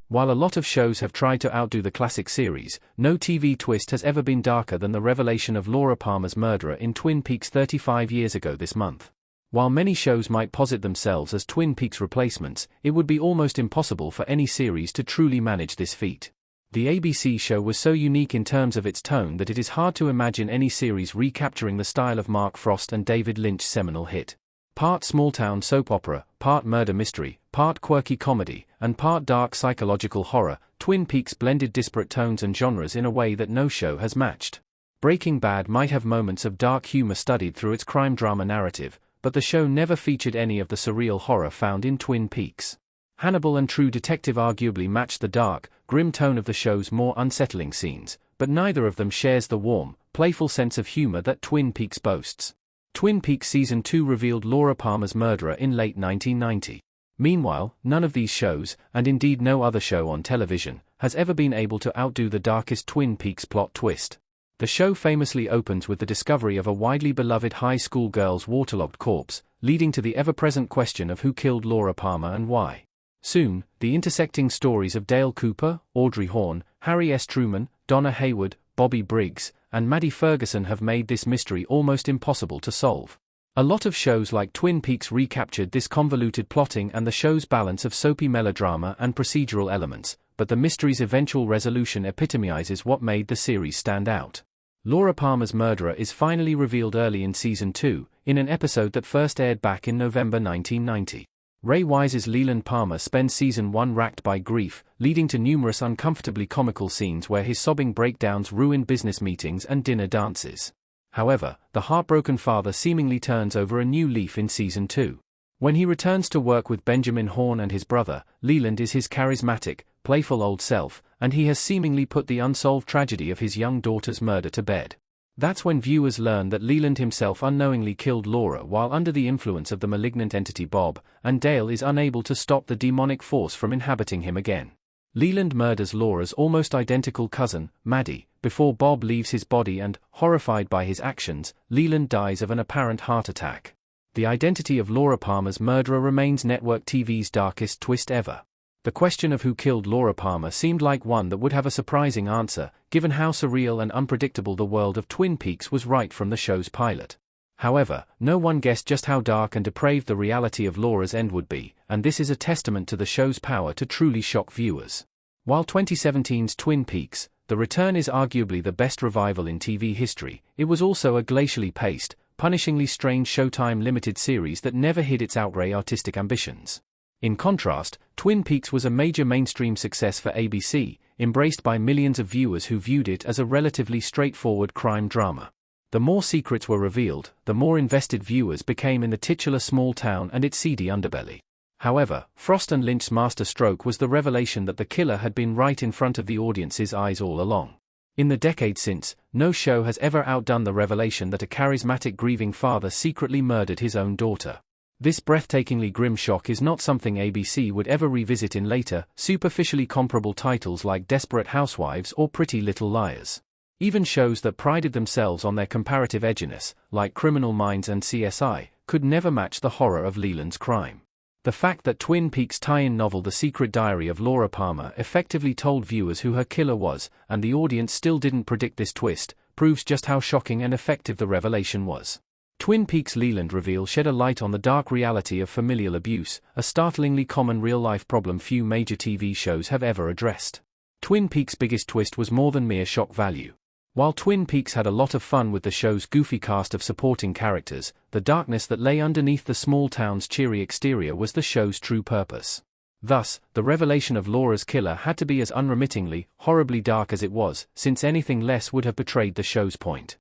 While a lot of shows have tried to outdo the classic series, no TV twist has ever been darker than the revelation of Laura Palmer's murderer in Twin Peaks 35 years ago this month. While many shows might posit themselves as Twin Peaks replacements, it would be almost impossible for any series to truly manage this feat. The ABC show was so unique in terms of its tone that it is hard to imagine any series recapturing the style of Mark Frost and David Lynch's seminal hit. Part small-town soap opera, part murder mystery, part quirky comedy, and part dark psychological horror, Twin Peaks blended disparate tones and genres in a way that no show has matched. Breaking Bad might have moments of dark humor studied through its crime drama narrative, but the show never featured any of the surreal horror found in Twin Peaks. Hannibal and True Detective arguably matched the dark, grim tone of the show's more unsettling scenes, but neither of them shares the warm, playful sense of humor that Twin Peaks boasts. Twin Peaks Season 2 revealed Laura Palmer's murderer in late 1990. Meanwhile, none of these shows, and indeed no other show on television, has ever been able to outdo the darkest Twin Peaks plot twist. The show famously opens with the discovery of a widely beloved high school girl's waterlogged corpse, leading to the ever-present question of who killed Laura Palmer and why. Soon, the intersecting stories of Dale Cooper, Audrey Horne, Harry S. Truman, Donna Hayward, Bobby Briggs, and Maddie Ferguson have made this mystery almost impossible to solve. A lot of shows like Twin Peaks recaptured this convoluted plotting and the show's balance of soapy melodrama and procedural elements, but the mystery's eventual resolution epitomizes what made the series stand out. Laura Palmer's murderer is finally revealed early in Season 2, in an episode that first aired back in November 1990. Ray Wise's Leland Palmer spends Season 1 racked by grief, leading to numerous uncomfortably comical scenes where his sobbing breakdowns ruin business meetings and dinner dances. However, the heartbroken father seemingly turns over a new leaf in Season 2. When he returns to work with Benjamin Horne and his brother, Leland is his charismatic, playful old self, and he has seemingly put the unsolved tragedy of his young daughter's murder to bed. That's when viewers learn that Leland himself unknowingly killed Laura while under the influence of the malignant entity Bob, and Dale is unable to stop the demonic force from inhabiting him again. Leland murders Laura's almost identical cousin, Maddie, before Bob leaves his body and, horrified by his actions, Leland dies of an apparent heart attack. The identity of Laura Palmer's murderer remains network TV's darkest twist ever. The question of who killed Laura Palmer seemed like one that would have a surprising answer, given how surreal and unpredictable the world of Twin Peaks was right from the show's pilot. However, no one guessed just how dark and depraved the reality of Laura's end would be, and this is a testament to the show's power to truly shock viewers. While 2017's Twin Peaks, The Return is arguably the best revival in TV history, it was also a glacially paced, punishingly strange Showtime limited series that never hid its outre artistic ambitions. In contrast, Twin Peaks was a major mainstream success for ABC, embraced by millions of viewers who viewed it as a relatively straightforward crime drama. The more secrets were revealed, the more invested viewers became in the titular small town and its seedy underbelly. However, Frost and Lynch's masterstroke was the revelation that the killer had been right in front of the audience's eyes all along. In the decade since, no show has ever outdone the revelation that a charismatic grieving father secretly murdered his own daughter. This breathtakingly grim shock is not something ABC would ever revisit in later, superficially comparable titles like Desperate Housewives or Pretty Little Liars. Even shows that prided themselves on their comparative edginess, like Criminal Minds and CSI, could never match the horror of Leland's crime. The fact that Twin Peaks' tie-in novel The Secret Diary of Laura Palmer effectively told viewers who her killer was, and the audience still didn't predict this twist, proves just how shocking and effective the revelation was. Twin Peaks' Leland reveal shed a light on the dark reality of familial abuse, a startlingly common real-life problem few major TV shows have ever addressed. Twin Peaks' biggest twist was more than mere shock value. While Twin Peaks had a lot of fun with the show's goofy cast of supporting characters, the darkness that lay underneath the small town's cheery exterior was the show's true purpose. Thus, the revelation of Laura's killer had to be as unremittingly, horribly dark as it was, since anything less would have betrayed the show's point.